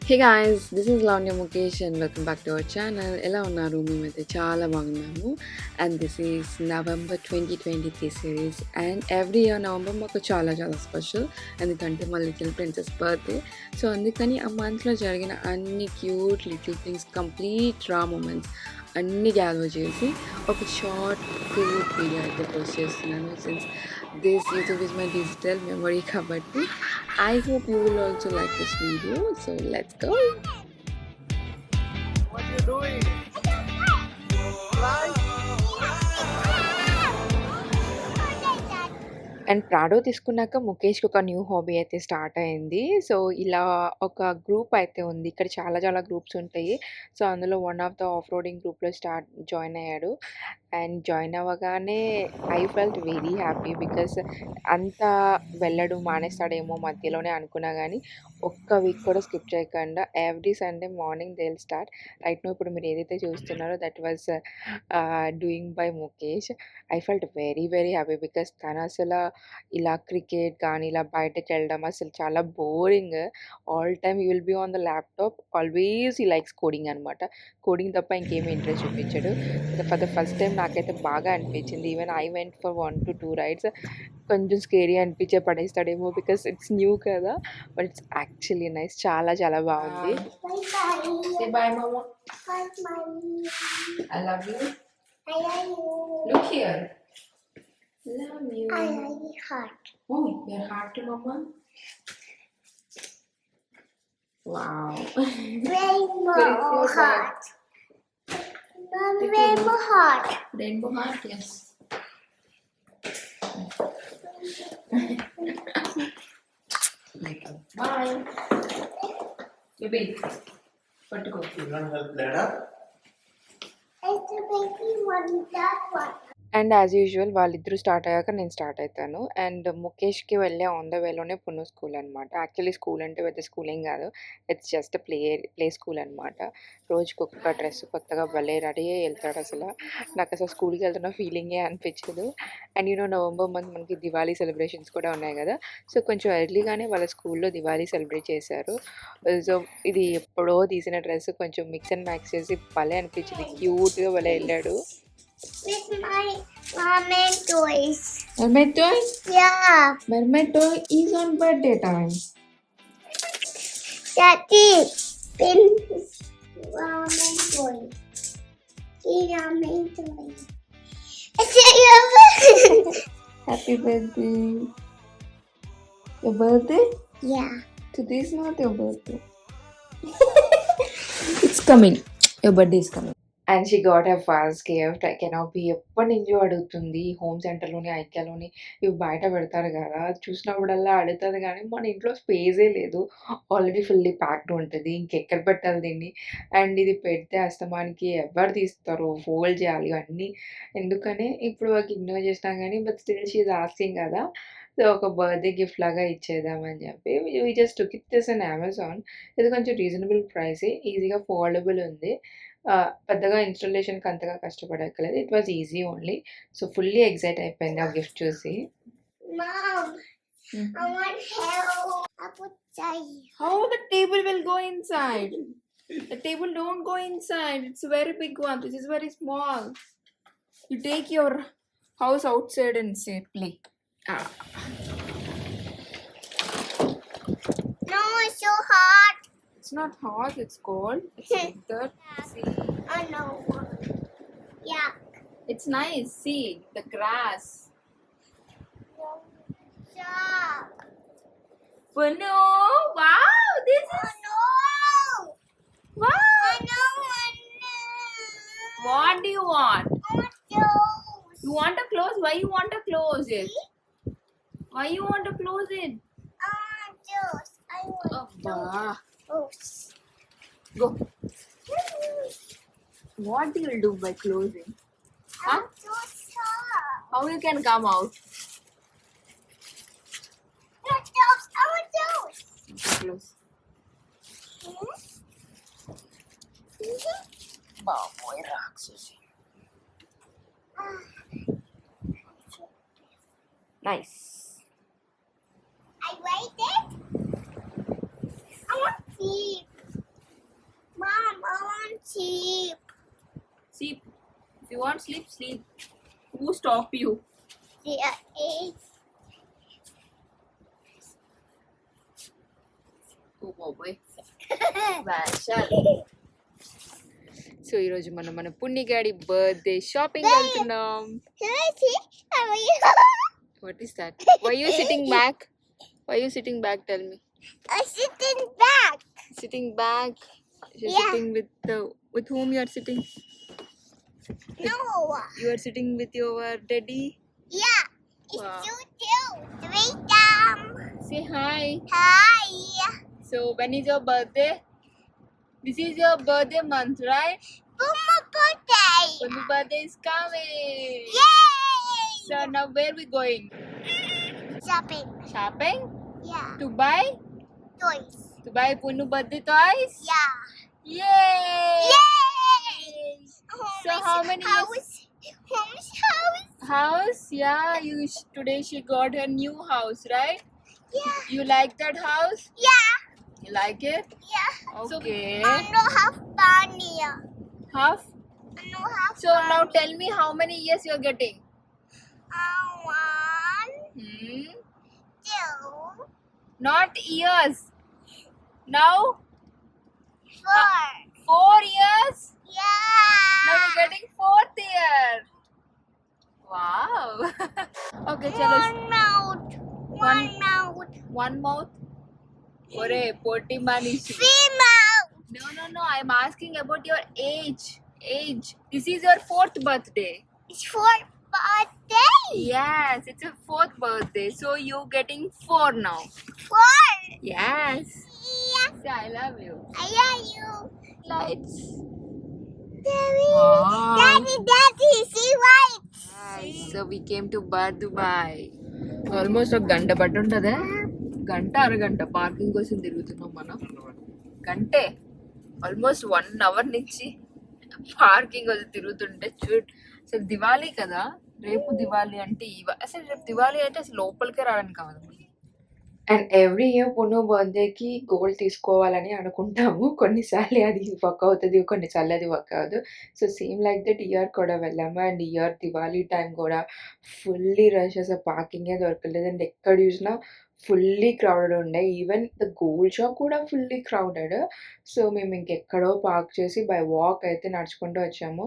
Hey guys, this is Lavanya Mukesh and welcome back to our channel. ఎలా ఉన్నారు మేమైతే చాలా బాగున్నాము and this is November 2023 series and every year November మాకు చాలా చాలా స్పెషల్ ఎందుకంటే మా లిటిల్ ప్రిన్సెస్ బర్త్డే సో అందుకని ఆ మంత్లో జరిగిన అన్ని క్యూట్ లిటిల్ థింగ్స్ కంప్లీట్ రా మూమెంట్స్ అన్నీ గ్యాదర్ చేసి ఒక షార్ట్ క్యూట్ వీడియో అయితే పోస్ట్ చేస్తున్నాను since this YouTube is my digital memory కాబట్టి I hope you will also like this video. So let's go. What you doing? Fly? And Prado తీసుకున్నాక ముఖేష్కి ఒక new hobby అయితే start అయింది. So ఇలా ఒక group అయితే ఉంది. ఇక్కడ చాలా చాలా గ్రూప్స్ ఉంటాయి. సో అందులో one of the off roading గ్రూప్లో జాయిన్ అయ్యాడు. అండ్ జాయిన్ అవ్వగానే I felt very happy because అంత వెళ్ళడు మానేస్తాడేమో మధ్యలోనే అనుకున్నా కానీ ఒక్క వీక్ కూడా స్కిప్ చేయకుండా every Sunday morning they will start. Right now ఇప్పుడు మీరు ఏదైతే చూస్తున్నారో that was doing by Mukesh. I felt very very happy because తను అసలు ఇలా క్రికెట్ కానీ ఇలా బయటకి వెళ్ళడం అసలు చాలా boring. All time you will be on the laptop. Always ఈ లైక్స్ కోడింగ్ అనమాట. కోడింగ్ తప్ప ఇంకేమీ ఇంట్రెస్ట్ చూపించాడు. ఫర్ ద ఫస్ట్ టైం నాకైతే బాగా అనిపించింది. Even I went for 1 to 2 rides. కొంచెం స్కేరీ అనిపించే పడేస్తాడేమో బికాస్ ఇట్స్ న్యూ కదా, బట్ ఇట్స్ యాక్చువల్లీ నైస్. చాలా చాలా బాగుంది. బాయ్ మామా. I love you. Look here. Love you. I like the heart. Oh, your heart to mama. Wow. Rainbow Where is your heart. Rainbow heart. Rainbow heart, yes. Bye. Baby, పట్టుకో. You want help later? It's a baby one, that one. And as usual వాళ్ళిద్దరూ start అయ్యాక నేను start అవుతాను. And ముఖేష్కి వెళ్ళే on the వేలోనే పున్ను school అనమాట. Actually school అంటే పెద్ద school ఏం కాదు, ఇట్స్ జస్ట్ ప్లే స్కూల్ అనమాట. రోజుకి ఒక్క డ్రెస్ కొత్తగా భలే రెడీ అయ్యి వెళ్తాడు. అసలు నాకు అసలు స్కూల్కి వెళ్తున్న ఫీలింగే అనిపించదు. అండ్ నవంబర్ మంత్ మనకి దివాళీ సెలబ్రేషన్స్ కూడా ఉన్నాయి కదా, సో కొంచెం ఎర్లీగానే వాళ్ళ స్కూల్లో దివాళీ సెలబ్రేట్ చేశారు. సో ఇది ఎప్పుడో తీసిన డ్రెస్ కొంచెం మిక్స్ అండ్ మ్యాక్స్ చేసి భలే అనిపించింది. క్యూట్గా భలే వెళ్ళాడు. With my mermaid toys. Mermaid toy? Yeah. Mermaid toy is on birthday time. Daddy. Pin. Mermaid toy. Mermaid toy. It's your birthday. Happy birthday. Your birthday? Yeah. Today is not your birthday. It's coming. Your birthday is coming. And she got her first gift. I cannot be ఎప్పటి నుంచో అడుగుతుంది. Home సెంటర్లోని ఐక్యాలోని ఇవి బయట పెడతారు కదా, చూసినప్పుడల్లా అడుగుతుంది కానీ మన ఇంట్లో స్పేసే లేదు. ఆల్రెడీ ఫుల్లీ ప్యాక్డ్ ఉంటుంది, ఇంకెక్కడ పెట్టాలి దీన్ని. అండ్ ఇది పెడితే అస్తమానికి ఎవరు తీస్తారు, ఫోల్డ్ చేయాలి అన్నీ. ఎందుకని ఇప్పుడు వాళ్ళకి ఇగ్నోర్ చేసినా కానీ but still she is asking కదా, సో ఒక బర్త్డే గిఫ్ట్ లాగా ఇచ్చేద్దామని చెప్పి we just took it this an Amazon. ఇది కొంచెం రీజనబుల్ ప్రైసే, ఈజీగా ఫోల్డబుల్ ఉంది. పెద్దగా ఇన్‌స్టాలేషన్‌కి అంతగా కష్టపడక్కర్లేదు. It was easy only. So fully excite అయిపోయింది ఆ గిఫ్ట్ చూసి. Mom, I want help. I put How the table will go inside? The table don't go inside. It's a very big one. This is very small. You take your house outside and say play. No, it's so hot. It's not hot, it's cold. It's like that. See, I know. Yeah. it's nice. See the grass. Stop. Oh no! Wow, this Oh is no. wow. I know. What do you want? I want those. You want to close? Why you want to close it? Why you want to close it? I want those. I want Abba. those. Go. What do you do by closing? I want those. How you can come out? I want those. I want those. Close. Mhm. Baboy Rakshasi. Nice. I waited. I want sleep. You want sleep? Sleep. Who stop you? There is. Oh boy. Vashal. So ఈరోజు మనం మన పుణ్య గాడి birthday shopping వెళ్తున్నాం. What is that? Why you sitting back? Why you sitting back? Tell me. I'm sitting back. Sitting back. You're Yeah. sitting with whom you are sitting? No. You are sitting with your daddy. Yeah. It's Wow. you too. Three time. Say hi. Hi. So when is your birthday? This is your birthday month, right? Boomer birthday. When the birthday is coming. Yay. So now where we going? Shopping. Shopping? Yeah. To buy? Toys. To buy Punu birthday toys? Yeah. Yay! Yay. So how many years? House. House? Yeah, today she got her new house, right? Yeah. You like that house? Yeah. You like it? Yeah. Okay. I know half Barney. Half? I know half. So now tell me how many years you're getting? 1, Hmm? 2, Not years. Now 4. 4 years. Now Yeah. you're getting 4th year. Wow. Okay, chalo. One mouth. One mouth. One mouth. Ore, potty manishi. Female. No. I'm asking about your age. This is your 4th birthday. It's for birthday. Yes, it's your 4th birthday. So you're getting 4 now. 4. Yes. Yeah. Say I love you. I love you. Lights. Daddy. Wow. Daddy, see lights. Nice. So we came to Bar Dubai. Almost ఒక గంట పట్టి ఉంటుందా, గంట అరగంట parking కోసం తిరుగుతున్నాం మనం. గంటే ఆల్మోస్ట్ 1 అవర్ నుంచి పార్కింగ్ కోసం తిరుగుతుంటే అసలు దివాళీ కదా, రేపు దివాళీ అంటే అసలు రేపు దివాళీ అంటే అసలు లోపలికే రావడానికి కాదు. అండ్ ఎవ్రీ ఇయర్ పును బర్త్డేకి గోల్డ్ తీసుకోవాలని అనుకుంటాము. కొన్నిసార్లు అది వర్క్ అవుతుంది, కొన్నిసార్లు అది వర్క్ అవ్వదు. So same like that year కూడా వెళ్ళాము. అండ్ ఇయర్ దివాళీ టైం కూడా ఫుల్లీ రష్, అసలు పార్కింగే దొరకలేదు. అండ్ ఎక్కడ చూసినా ఫుల్లీ క్రౌడెడ్ ఉండే. ఈవెన్ ద గోల్డ్ షాప్ కూడా ఫుల్లీ క్రౌడెడ్. సో మేము ఇంకెక్కడో పార్క్ చేసి బై వాక్ అయితే నడుచుకుంటూ వచ్చాము.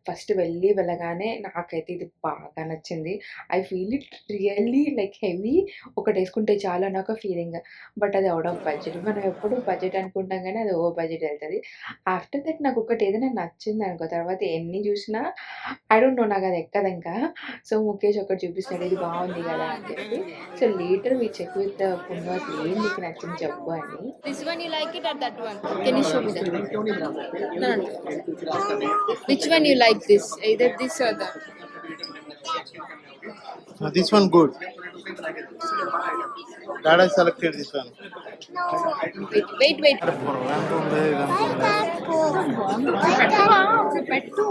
ఫస్ట్ వెళ్ళగానే నాకైతే ఇది బాగా నచ్చింది. I feel it really like heavy, ఒకటి వేసుకుంటే చాలా నాకు ఫీలింగ్. బట్ అది అవుట్ ఆఫ్ బడ్జెట్. మనం ఎప్పుడు బడ్జెట్ అనుకుంటాం కానీ అది ఓవర్ బడ్జెట్ వెళ్తుంది. ఆఫ్టర్ దట్ నాకు ఒకటి ఏదైనా నచ్చింది అనుకో, తర్వాత ఎన్ని చూసినా ఐ డోంట్ నో, నాకు అది ఎక్కదు ఇంకా. సో ముఖేష్ ఒకటి చూపిస్తున్నాడు, ఇది బాగుంది కదా అని చెప్పి. So later we check with Punnu అసలు ఏం నీకు నచ్చింది చెప్పు అని. This one you like it or that one? Can you show me that? No. Which one you like this? Either this or that? This one good. Dada selected this one. Wait. పెట్టు.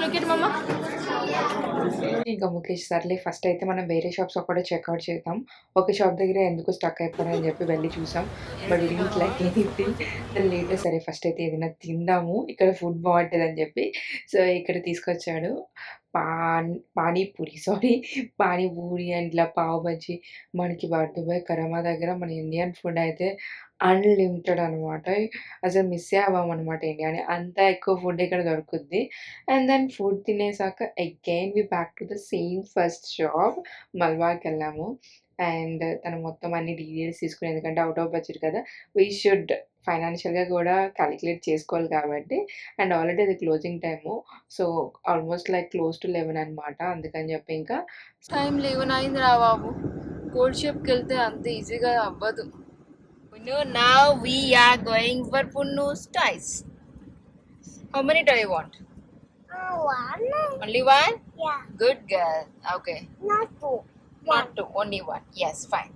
Look at mama. ఇంకా ముఖేష్ సర్లే first అయితే మనం వేరే shops ఒకటే checkout చేద్దాం. ఒక shop దగ్గర ఎందుకు స్టక్ అయిపోయారని చెప్పి వెళ్ళి చూసాం. But don't like anything. Later సరే ఫస్ట్ అయితే ఏదైనా తిందాము, ఇక్కడ ఫుడ్ బాగుంటుంది అని చెప్పి సో ఇక్కడ తీసుకొచ్చాడు. పానీపూరి అండ్ ఇలా పావ్ బజ్జీ. మనకి దుబాయ్ కరామా దగ్గర మన ఇండియన్ ఫుడ్ అయితే అన్లిమిటెడ్ అనమాట. అసలు మిస్సే అవ్వమన్నమాట ఇండియాని, అంత ఎక్కువ ఫుడ్ ఇక్కడ దొరుకుద్ది. అండ్ దెన్ ఫుడ్ తినేసాక again we back to the same first shop, మల్బార్కి వెళ్ళాము. అండ్ తను మొత్తం అన్ని డీటెయిల్స్ తీసుకుని, ఎందుకంటే అవుట్ ఆఫ్ బడ్జెట్ కదా, వీ షుడ్ ఫైనాన్షియల్గా కూడా క్యాలిక్యులేట్ చేసుకోవాలి కాబట్టి. అండ్ ఆల్రెడీ అది closing time, so almost like close to 11 అనమాట. అందుకని చెప్పి ఇంకా టైం 11 అయింది రా బాబు. కోల్డ్ షాప్కి వెళ్తే అంత ఈజీగా అవ్వదు. Now we are going for Punnu's toys. How many toys you want? One. Only one? Yeah. Good girl. Okay. Not 2. Not two, only one. Yes, fine.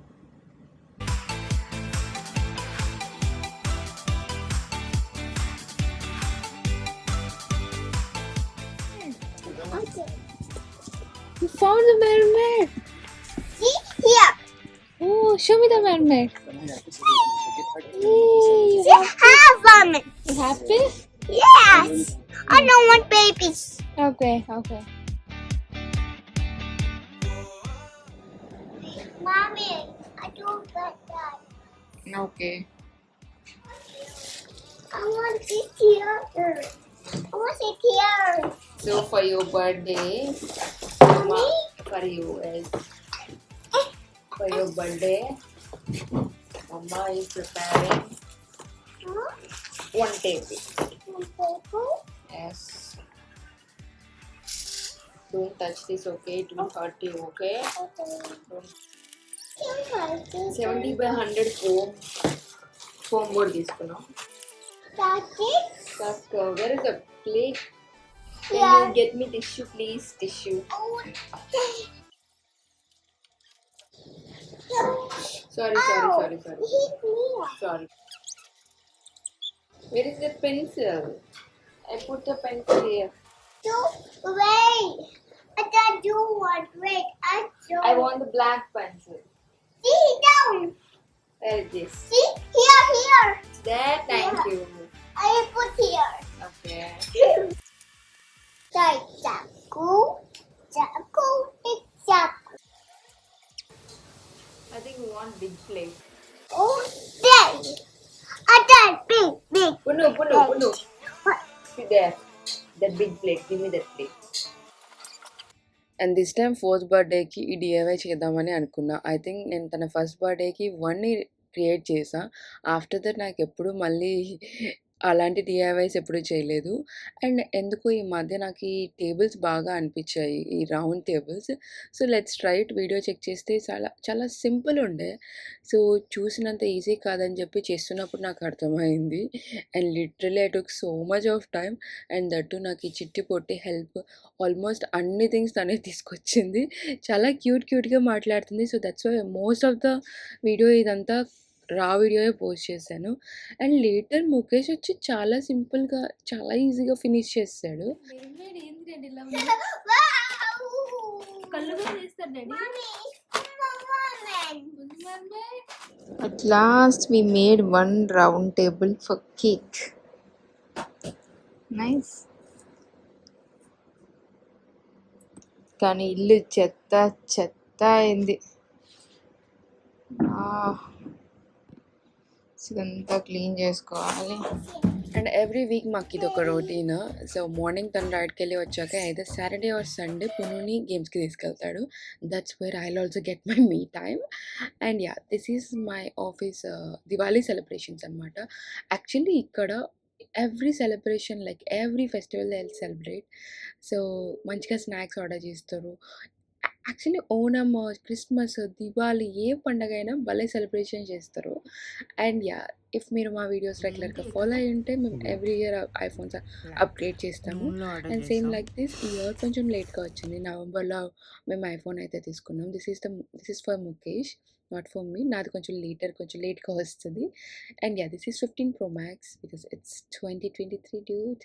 Okay. You found the mermaid. See here. Oh, show me the mermaid. Have one. You happy? Yes. I don't want babies. Okay. Okay. Mommy, I don't get that. Okay. I want it here. I want it here. So for your birthday Mommy, for you for your birthday, Mama is preparing huh? one table. Paper. Yes. Don't touch this, okay? It will hurt you, okay? Okay. Don't. Don't hurt it. 70 by 100 foam board తీసుకున్నాం. That's it. That's where is the plate? Can Yeah. you get me tissue, please? Tissue. Oh. Sorry. Hit me. Sorry. Where is the pencil? I put the pencil here. Wait. I can't do one. Wait. I want the black pencil. See down. Where is this? See here. There, thank Yeah. you. I put here. Okay. Chaku. It's chaku. I think we want big plate. Oh, there. That big. Punu. What? See there. That big plate. Give me that plate. And this time 4th బర్త్డేకి ఈ DIY చేద్దామని అనుకున్నా. I think నేను తన first బర్త్డేకి 1 create చేసా. After that నాకు ఎప్పుడు మళ్ళీ అలాంటి డిఐవైస్ ఎప్పుడు చేయలేదు. అండ్ ఎందుకో ఈ మధ్య నాకు ఈ టేబుల్స్ బాగా అనిపించాయి, ఈ round tables. So let's try it. Video check చేస్తే చాలా సింపుల్ ఉండే. సో చూసినంత ఈజీ కాదని చెప్పి చేస్తున్నప్పుడు నాకు అర్థమైంది. And literally I took so much of time. And that నాకు ఈ చిట్టి పొట్టి హెల్ప్ ఆల్మోస్ట్ అన్ని థింగ్స్ తనే తీసుకొచ్చింది. చాలా క్యూట్గా మాట్లాడుతుంది. So that's why most of the video ఇదంతా రా వీడియోయే పోస్ట్ చేశాను. అండ్ లేటర్ ముఖేష్ వచ్చి చాలా సింపుల్గా చాలా ఈజీగా ఫినిష్ చేస్తాడు. At last we made one round table for cake. Nice. కానీ ఇల్లు చెత్త అయింది. ఇదంతా క్లీన్ చేసుకోవాలి. అండ్ ఎవ్రీ వీక్ మాకు ఇది ఒక రొటీన్. సో మార్నింగ్ తను రైడ్కి వెళ్ళి వచ్చాక either సాటర్డే ఆర్ సండే పునుని గేమ్స్కి తీసుకెళ్తాడు. That's where I also get my me time. And yeah, this is my office Diwali celebrations అనమాట. యాక్చువల్లీ ఇక్కడ every celebration like every festival they celebrate. So మంచిగా snacks order చేస్తారు. Actually Onam, Christmas, Diwali ఏ పండగ అయినా భలే celebration చేస్తారు. And yeah, if మీరు మా వీడియోస్ రెగ్యులర్గా ఫాలో అయ్యి ఉంటే మేము ఎవ్రీ ఇయర్ ఐఫోన్స్ అప్గ్రేడ్ చేస్తాము. And same like this year కొంచెం లేట్గా వచ్చింది. నవంబర్లో మేము ఐఫోన్ అయితే తీసుకున్నాం. This is for Mukesh, not for me. నాది కొంచెం లేట్గా వస్తుంది. And yeah, this is 15 Pro Max because it's 2023 dude.